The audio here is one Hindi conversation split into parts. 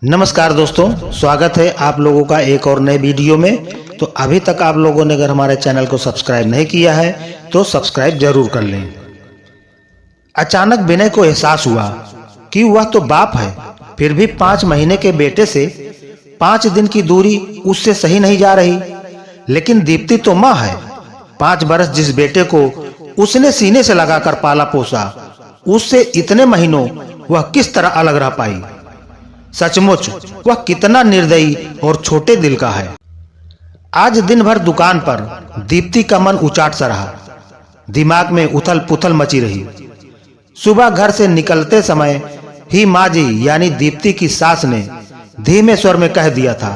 नमस्कार दोस्तों, स्वागत है आप लोगों का एक और नए वीडियो में। तो अभी तक आप लोगों ने अगर हमारे चैनल को सब्सक्राइब नहीं किया है तो सब्सक्राइब जरूर कर लें। अचानक विनय को एहसास हुआ कि वह तो बाप है, फिर भी 5 महीने के बेटे से 5 दिन की दूरी उससे सही नहीं जा रही। लेकिन दीप्ति तो माँ है। 5 बरस जिस बेटे को उसने सीने से लगाकर पाला पोसा, उससे इतने महीनों वह किस तरह अलग रह पाई। सचमुच वह कितना निर्दयी और छोटे दिल का है। आज दिन भर दुकान पर दीप्ति का मन उचाट सा रहा। दिमाग में उथल पुथल मची रही। सुबह घर से निकलते समय ही माँ जी यानी दीप्ति की सास ने धीमे स्वर में कह दिया था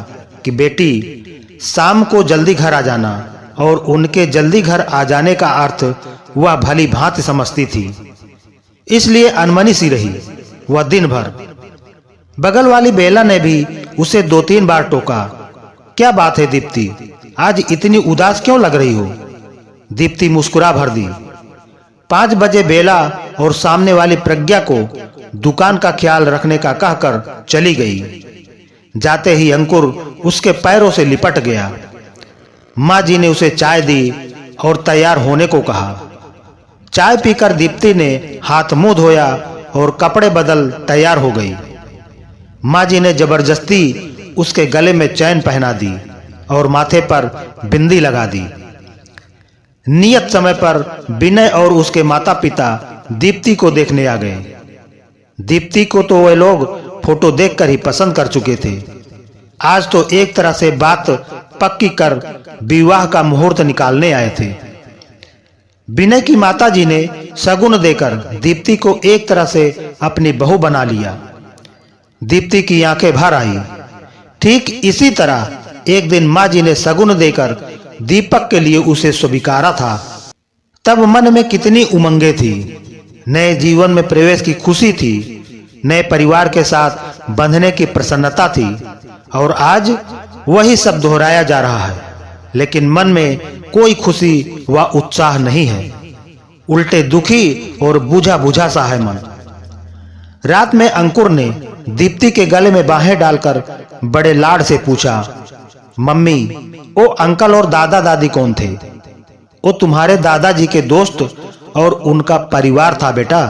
कि बेटी, शाम को जल्दी घर आ जाना। और उनके जल्दी घर आ जाने का अर्थ वह भली भांति समझती थी, इसलिए अनमनी सी रही वह दिन भर। बगल वाली बेला ने भी उसे 2-3 बार टोका। क्या बात है दीप्ति, आज इतनी उदास क्यों लग रही हो? दीप्ति मुस्कुरा भर दी। 5 बजे बेला और सामने वाली प्रज्ञा को दुकान का ख्याल रखने का कहकर चली गई। जाते ही अंकुर उसके पैरों से लिपट गया। माँ जी ने उसे चाय दी और तैयार होने को कहा। चाय पीकर दीप्ति ने हाथ मुंह धोया और कपड़े बदल तैयार हो गई। माँ जी ने जबरदस्ती उसके गले में चैन पहना दी और माथे पर बिंदी लगा दी। नियत समय पर विनय और उसके माता पिता दीप्ति को देखने आ गए। दीप्ति को तो वे लोग फोटो देखकर ही पसंद कर चुके थे। आज तो एक तरह से बात पक्की कर विवाह का मुहूर्त निकालने आए थे। विनय की माताजी ने शगुन देकर दीप्ति को एक तरह से अपनी बहू बना लिया। दीप्ति की आंखें भर आई। ठीक इसी तरह एक दिन माँ जी ने शगुन देकर दीपक के लिए उसे स्वीकारा था। तब मन में कितनी उमंगे थी। नए जीवन में प्रवेश की खुशी थी, नए परिवार के साथ बंधने की प्रसन्नता थी। और आज वही सब दोहराया जा रहा है, लेकिन मन में कोई खुशी व उत्साह नहीं है। उल्टे दुखी और बुझा बुझा सा है मन। रात में अंकुर ने दीप्ति के गले में बाहें डालकर बड़े लाड से पूछा, मम्मी, वो अंकल और दादा दादी कौन थे? वो तुम्हारे दादाजी के दोस्त और उनका परिवार था बेटा।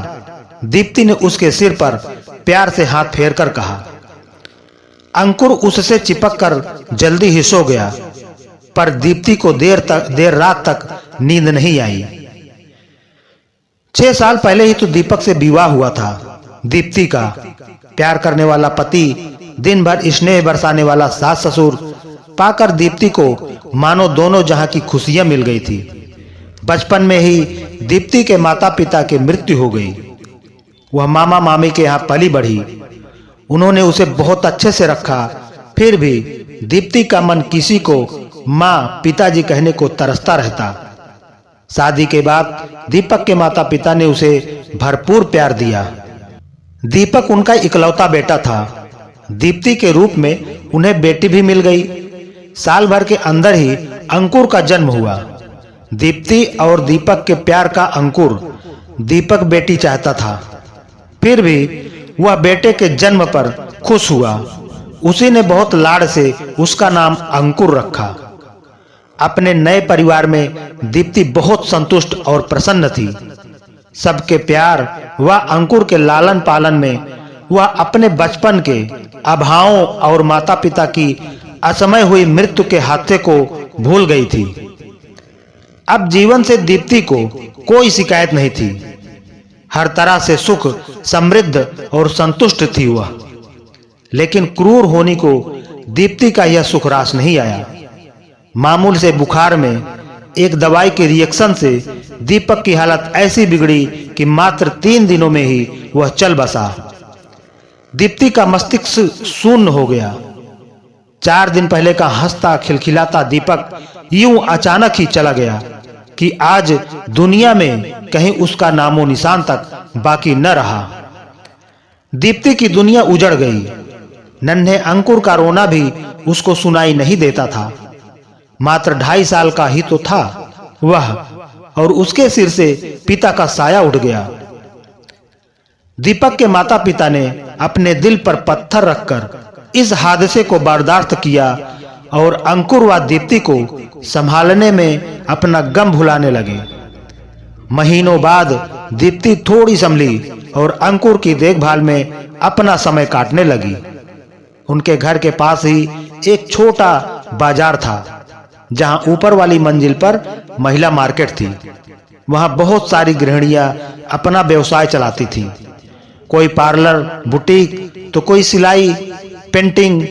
दीप्ति ने उसके सिर पर प्यार से हाथ फेरकर कहा। अंकुर उससे चिपककर जल्दी ही सो गया, पर दीप्ति को देर रात तक नींद नहीं आई। 6 साल पहले ही तो दीपक से विवाह हुआ था। दीप्ति का प्यार करने वाला पति, दिन भर स्नेह बरसाने वाला सास ससुर पाकर दीप्ति को मानो दोनों जहां की खुशियां मिल गई थी। बचपन में ही दीप्ति के माता पिता की मृत्यु हो गई। वह मामा मामी के यहाँ पली बढ़ी। उन्होंने उसे बहुत अच्छे से रखा, फिर भी दीप्ति का मन किसी को माँ पिताजी कहने को तरसता रहता। शादी के बाद दीपक के माता पिता ने उसे भरपूर प्यार दिया। दीपक उनका इकलौता बेटा था। दीप्ति के रूप में उन्हें बेटी भी मिल गई। साल भर के अंदर ही अंकुर का जन्म हुआ। दीप्ति और दीपक के प्यार का अंकुर दीपक बेटी चाहता था, फिर भी वह बेटे के जन्म पर खुश हुआ। उसी ने बहुत लाड से उसका नाम अंकुर रखा। अपने नए परिवार में दीप्ति बहुत संतुष्ट और प्रसन्न थी। सबके प्यार व अंकुर के लालन पालन में वह अपने बचपन के अभावों और माता पिता की असमय हुई मृत्यु के हादसे को भूल गई थी। अब जीवन से दीप्ति को कोई शिकायत नहीं थी। हर तरह से सुख, समृद्ध और संतुष्ट थी वह। लेकिन क्रूर होने को दीप्ति का यह सुख रास नहीं आया। मामूल से बुखार में एक दवाई के रिएक्शन से दीपक की हालत ऐसी बिगड़ी कि मात्र 3 दिनों में ही वह चल बसा। दीप्ति का मस्तिष्क शून्य हो गया। 4 दिन पहले का हंसता खिलखिलाता दीपक यूं अचानक ही चला गया कि आज दुनिया में कहीं उसका नामो निशान तक बाकी न रहा। दीप्ति की दुनिया उजड़ गई। नन्हे अंकुर का रोना भी उसको सुनाई नहीं देता था। मात्र 2.5 साल का ही तो था वह, और उसके सिर से पिता का साया उठ गया। दीपक के माता पिता ने अपने दिल पर पत्थर रखकर इस हादसे को बर्दाश्त किया और अंकुर व दीप्ति को संभालने में अपना गम भुलाने लगे। महीनों बाद दीप्ति थोड़ी संभली और अंकुर की देखभाल में अपना समय काटने लगी। उनके घर के पास ही एक छोटा बाजार था, जहां ऊपर वाली मंजिल पर महिला मार्केट थी। वहां बहुत सारी गृहिणियां अपना व्यवसाय चलाती थीं। कोई पार्लर, बुटीक, तो कोई सिलाई, पेंटिंग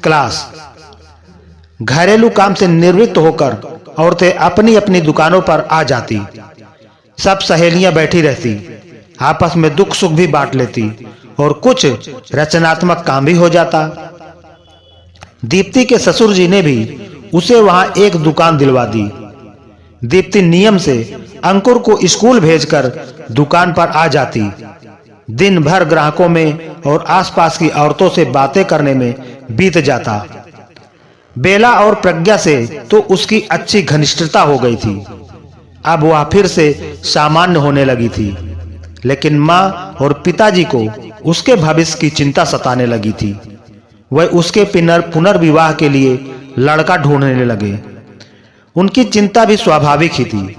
क्लास। घरेलू काम से निवृत्त होकर औरतें अपनी अपनी दुकानों पर आ जाती। सब सहेलियां बैठी रहती, आपस में दुख सुख भी बांट लेती और कुछ रचनात्मक काम भी हो जाता। दीप्ति के ससुर जी ने भी उसे वहां एक दुकान दिलवा दी। दीप्ति नियम से अंकुर को स्कूल भेजकर दुकान पर आ जाती। दिन भर ग्राहकों में और आसपास की औरतों से बातें करने में बीत जाता। बेला और प्रज्ञा से तो उसकी अच्छी घनिष्ठता हो गई थी। अब वह फिर से सामान्य होने लगी थी, लेकिन मां और पिताजी को उसके भविष्य की चिंता सताने लगी थी। वह उसके पुनर्विवाह के लिए लड़का ढूंढने लगे। उनकी चिंता भी स्वाभाविक ही थी,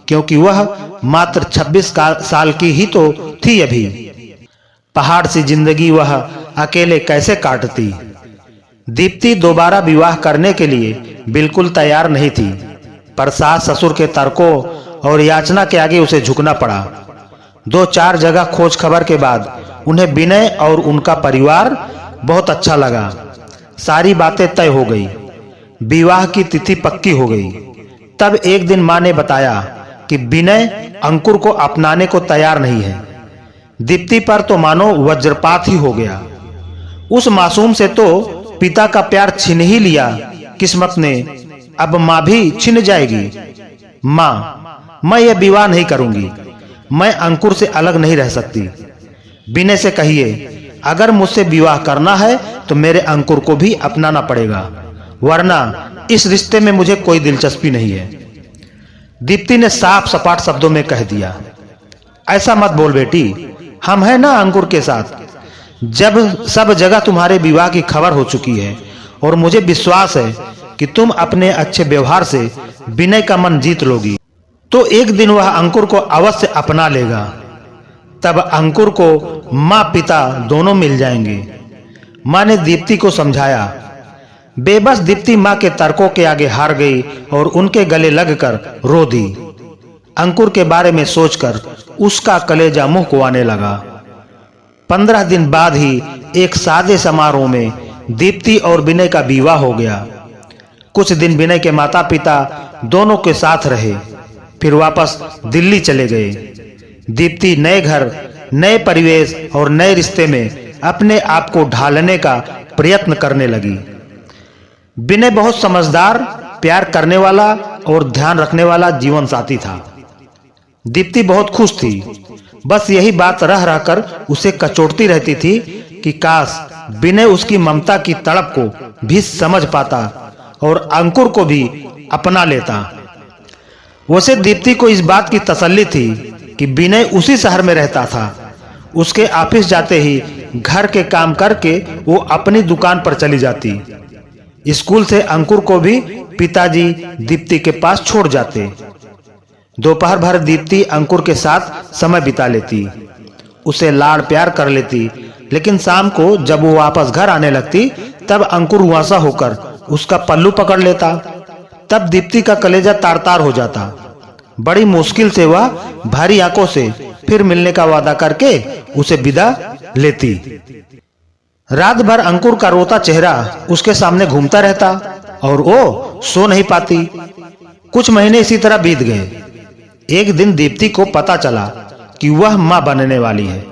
क्योंकि वह मात्र 26 साल की ही तो थी अभी। पहाड़ सी जिंदगी वह अकेले कैसे काटती। दीप्ति दोबारा विवाह करने के लिए बिल्कुल तैयार नहीं थी, पर सास ससुर के तर्कों और याचना के आगे उसे झुकना पड़ा। 2-4 जगह खोज खबर के बाद उन्हें विनय और उनका परिवार बहुत अच्छा लगा। सारी बातें तय हो गई, विवाह की तिथि पक्की हो गई। तब एक दिन मां ने बताया कि विनय अंकुर को अपनाने को तैयार नहीं है। दीप्ति पर तो मानो वज्रपात ही हो गया। उस मासूम से तो पिता का प्यार छीन ही लिया किस्मत ने, अब मां भी छिन जाएगी। मां, मैं यह विवाह नहीं करूंगी। मैं अंकुर से अलग नहीं रह सकती। विनय से कहिए, अगर मुझसे विवाह करना है तो मेरे अंकुर को भी अपनाना पड़ेगा, वरना इस रिश्ते में मुझे कोई दिलचस्पी नहीं है। दीप्ति ने साफ सपाट शब्दों में कह दिया। ऐसा मत बोल बेटी, हम हैं ना अंकुर के साथ। जब सब जगह तुम्हारे विवाह की खबर हो चुकी है और मुझे विश्वास है कि तुम अपने अच्छे व्यवहार से विनय का मन जीत लोगी, तो एक दिन वह अंकुर को अवश्य अपना लेगा। तब अंकुर को मां पिता दोनों मिल जाएंगे। मां ने दीप्ति को समझाया। बेबस दीप्ति मां के तर्कों के आगे हार गई और उनके गले लगकर रो दी। अंकुर के बारे में सोचकर उसका कलेजा मुंह को आने लगा। 15 दिन बाद ही एक सादे समारोह में दीप्ति और विनय का विवाह हो गया। कुछ दिन विनय के माता पिता दोनों के साथ रहे, फिर वापस दिल्ली चले गए। दीप्ति नए घर, नए परिवेश और नए रिश्ते में अपने आप को ढालने का प्रयत्न करने लगी। विनय बहुत समझदार, प्यार करने वाला और ध्यान रखने वाला जीवन साथी था। दीप्ति बहुत खुश थी। बस यही बात रह रहकर उसे कचोटती रहती थी कि काश विनय उसकी ममता की तड़प को भी समझ पाता और अंकुर को भी अपना लेता। वैसे दीप्ति को इस बात की तसल्ली थी कि विनय उसी शहर में रहता था। उसके ऑफिस जाते ही घर के काम करके वो अपनी दुकान पर चली जाती। स्कूल से अंकुर को भी पिताजी दीप्ति के पास छोड़ जाते। दोपहर भर दीप्ति अंकुर के साथ समय बिता लेती, उसे लाड़ प्यार कर लेती, लेकिन शाम को जब वो वापस घर आने लगती तब अंकुर हुआसा होकर उसका पल्लू पकड़ लेता। तब दीप्ति का कलेजा तार-तार हो जाता। बड़ी मुश्किल से वह भारी आंखों से फिर मिलने का वादा करके उसे विदा लेती। रात भर अंकुर का रोता चेहरा उसके सामने घूमता रहता और वो सो नहीं पाती। कुछ महीने इसी तरह बीत गए। एक दिन दीप्ति को पता चला कि वह मां बनने वाली है।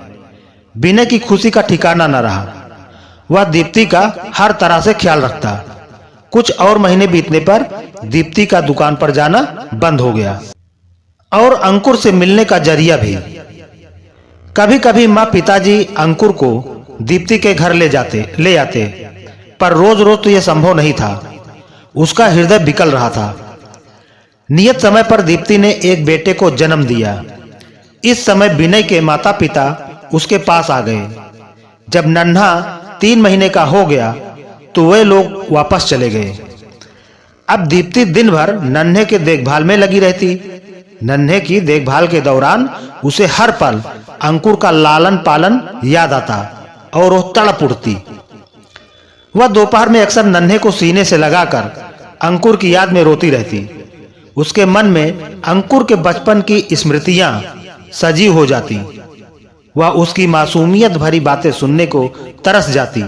विनय की खुशी का ठिकाना न रहा। वह दीप्ति का हर तरह से ख्याल रखता। कुछ और महीने बीतने पर दीप्ति का दुकान पर जाना बंद हो गया और अंकुर से मिलने का जरिया भी। कभी-कभी मां पिताजी अंकुर को दीप्ति के घर ले आते, पर रोज-रोज तो यह संभव नहीं था। उसका हृदय बिकल रहा था। नियत समय पर दीप्ति ने एक बेटे को जन्म दिया। इस समय विनय के माता-पिता उसके पास आ गए। जब नन्हा 3 महीने का हो गया तो वे लोग वापस चले गए। अब दीप्ति दिन भर नन्हे के देखभाल में लगी रहती। नन्हे की देखभाल के दौरान उसे हर पल अंकुर का लालन पालन याद आता और वो तड़प उठती। वह दोपहर में अक्सर नन्हे को सीने से लगाकर अंकुर की याद में रोती रहती। उसके मन में अंकुर के बचपन की स्मृतियां सजीव हो जाती। वह उसकी मासूमियत भरी बातें सुनने को तरस जाती।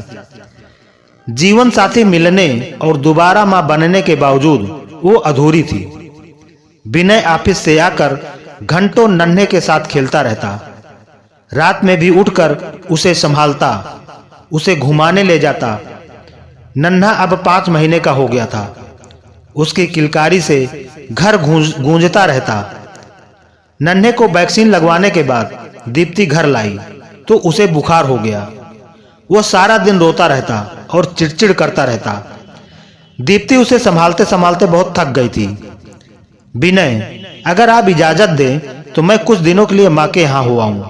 जीवन साथी मिलने और दोबारा मां बनने के बावजूद वो अधूरी थी। विनय ऑफिस से आकर घंटों नन्हे के साथ खेलता रहता। रात में भी उठकर उसे संभालता, उसे घुमाने ले जाता। नन्हा अब 5 महीने का हो गया था। उसकी किलकारी से घर गूंजता रहता। नन्हे को वैक्सीन लगवाने के बाद दीप्ति घर लाई तो उसे बुखार हो गया। वह सारा दिन रोता रहता और चिड़चिड़ करता रहता। दीप्ति उसे संभालते संभालते बहुत थक गई थी। विनय, अगर आप इजाजत दें तो मैं कुछ दिनों के लिए मां के यहाँ हो आऊं।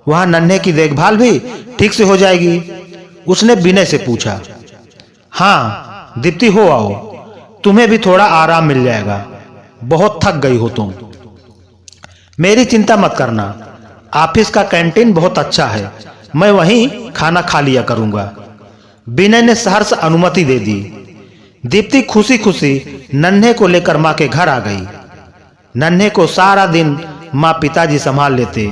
वहां नन्हे की देखभाल भी ठीक से हो जाएगी। उसने विनय से पूछा। हाँ दीप्ति, हो आओ, तुम्हें भी थोड़ा आराम मिल जाएगा। बहुत थक गई हो तुम। मेरी चिंता मत करना, ऑफिस का कैंटीन बहुत अच्छा है, मैं वहीं खाना खा लिया करूंगा। विनय ने सहर्ष अनुमति दे दी। दीप्ति खुशी खुशी नन्हे को लेकर मां के घर आ गई। नन्हे को सारा दिन मां पिताजी संभाल लेते।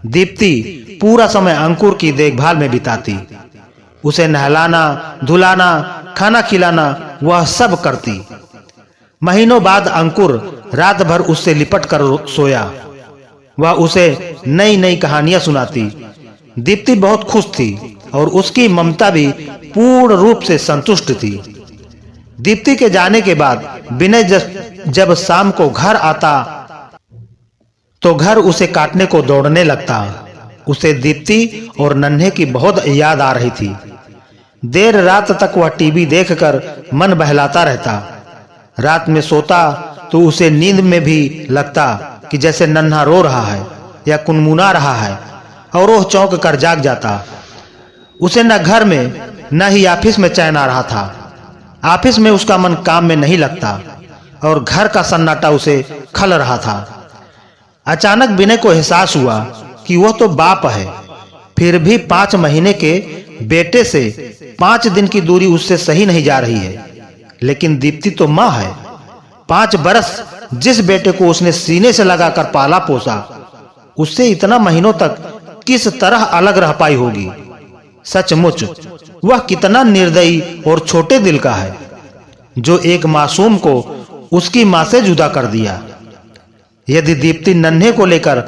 दीप्ति पूरा समय अंकुर की देखभाल में बिताती। उसे नहलाना, धुलाना, खाना खिलाना वह सब करती। महीनों बाद अंकुर रात भर उससे लिपट कर सोया। वह उसे नई नई कहानियां सुनाती। दीप्ति बहुत खुश थी और उसकी ममता भी पूर्ण रूप से संतुष्ट थी। दीप्ति के जाने के बाद विनय जब शाम को घर आता तो घर उसे काटने को दौड़ने लगता। उसे दीप्ति और नन्हे की बहुत याद आ रही थी। देर रात तक वह टीवी देखकर मन बहलाता रहता। रात में सोता तो उसे नींद में भी लगता कि जैसे नन्हा रो रहा है या कुनमुना रहा है और वह चौंक कर जाग जाता। उसे न घर में न ही ऑफिस में चैन आ रहा था। ऑफिस में उसका मन काम में नहीं लगता और घर का सन्नाटा उसे खल रहा था। अचानक विनय को एहसास हुआ कि वह तो बाप है, फिर भी 5 महीने के बेटे से 5 दिन की दूरी उससे सही नहीं जा रही है। लेकिन दीप्ति तो मां है। 5 बरस जिस बेटे को उसने सीने से लगाकर पाला पोसा, उससे इतना महीनों तक किस तरह अलग रह पाई होगी। सचमुच वह कितना निर्दयी और छोटे दिल का है जो एक मासूम को उसकी मां से जुदा कर दिया। यदि दीप्ति नन्हे को लेकर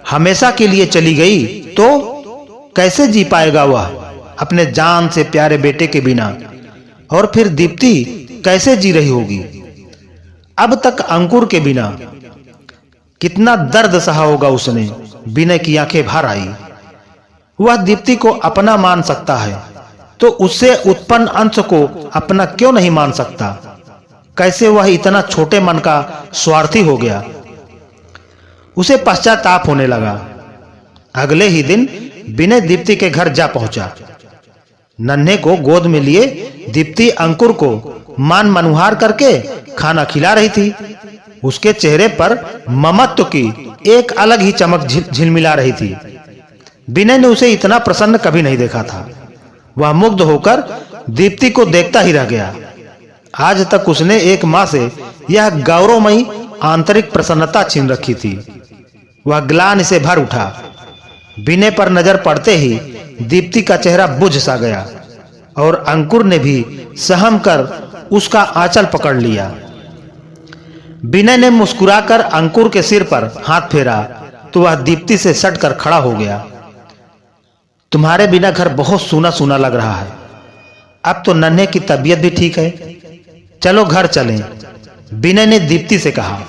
हमेशा के लिए चली गई तो कैसे जी पाएगा वह अपने जान से प्यारे बेटे के बिना? और फिर दीप्ति कैसे जी रही होगी अब तक अंकुर के बिना? कितना दर्द सहा होगा उसने। विनय की आंखें भर आई। वह दीप्ति को अपना मान सकता है तो उससे उत्पन्न अंश को अपना क्यों नहीं मान सकता? कैसे वह इतना छोटे मन का स्वार्थी हो गया? उसे पश्चाताप होने लगा। अगले ही दिन विनय दीप्ति के घर जा पहुंचा। नन्हे को गोद में लिए दीप्ति अंकुर को मान मनुहार करके खाना खिला रही थी। उसके चेहरे पर ममत्व की एक अलग ही चमक झिलमिला रही थी। विनय ने उसे इतना प्रसन्न कभी नहीं देखा था। वह मुग्ध होकर दीप्ति को देखता ही रह गया। आज तक उसने एक मां से यह गौरवमयी आंतरिक प्रसन्नता छीन रखी थी। वह ग्लानि से भर उठा। विनय पर नजर पड़ते ही दीप्ति का चेहरा बुझ सा गया और अंकुर ने भी सहम कर उसका आंचल पकड़ लिया। विनय ने मुस्कुराकर अंकुर के सिर पर हाथ फेरा तो वह दीप्ति से सटकर खड़ा हो गया। तुम्हारे बिना घर बहुत सूना सूना लग रहा है। अब तो नन्हे की तबीयत भी ठीक है, चलो घर चलें। विनय ने दीप्ति से कहा।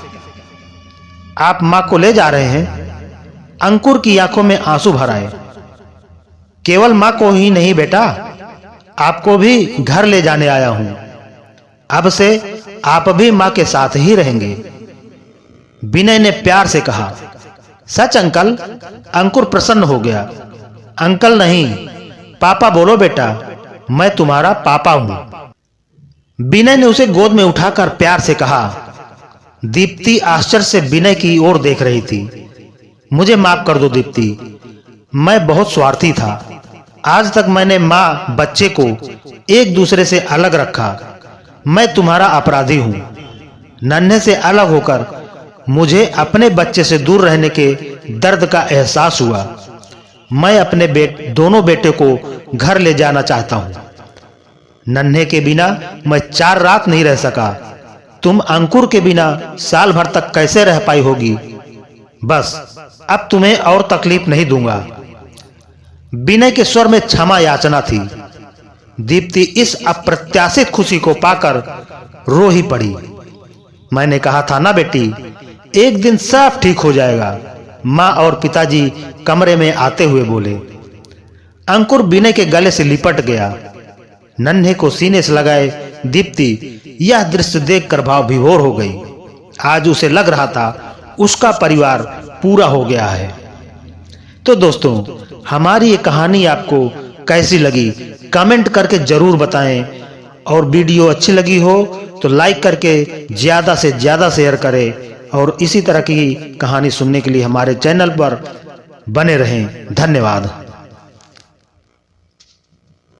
आप मां को ले जा रहे हैं? अंकुर की आंखों में आंसू भर आए। केवल मां को ही नहीं बेटा, आपको भी घर ले जाने आया हूं। अब से आप भी मां के साथ ही रहेंगे। विनय ने प्यार से कहा। सच अंकल? अंकुर प्रसन्न हो गया। अंकल नहीं, पापा बोलो बेटा, मैं तुम्हारा पापा हूं। विनय ने उसे गोद में उठाकर प्यार से कहा। दीप्ति आश्चर्य से विनय की ओर देख रही थी। मुझे माफ कर दो दीप्ति, मैं बहुत स्वार्थी था। आज तक मैंने मां बच्चे को एक दूसरे से अलग रखा। मैं तुम्हारा अपराधी हूं। नन्हे से अलग होकर मुझे अपने बच्चे से दूर रहने के दर्द का एहसास हुआ। मैं अपने दोनों बेटे को घर ले जाना चाहता हूं। नन्हे के बिना मैं 4 रात नहीं रह सका। तुम अंकुर के बिना साल भर तक कैसे रह पाई होगी। बस अब तुम्हें और तकलीफ नहीं दूंगा। विनय के स्वर में क्षमा याचना थी। दीप्ति इस अप्रत्याशित खुशी को पाकर रो ही पड़ी। मैंने कहा था ना बेटी, एक दिन सब ठीक हो जाएगा, मां और पिताजी कमरे में आते हुए बोले। अंकुर विनय के गले से लिपट गया। नन्हे को सीने से लगाए दीप्ति यह दृश्य देखकर भाव विभोर हो गई। आज उसे लग रहा था उसका परिवार पूरा हो गया है। तो दोस्तों, हमारी ये कहानी आपको कैसी लगी कमेंट करके जरूर बताएं, और वीडियो अच्छी लगी हो तो लाइक करके ज्यादा से ज्यादा शेयर करें, और इसी तरह की कहानी सुनने के लिए हमारे चैनल पर बने रहें। धन्यवाद।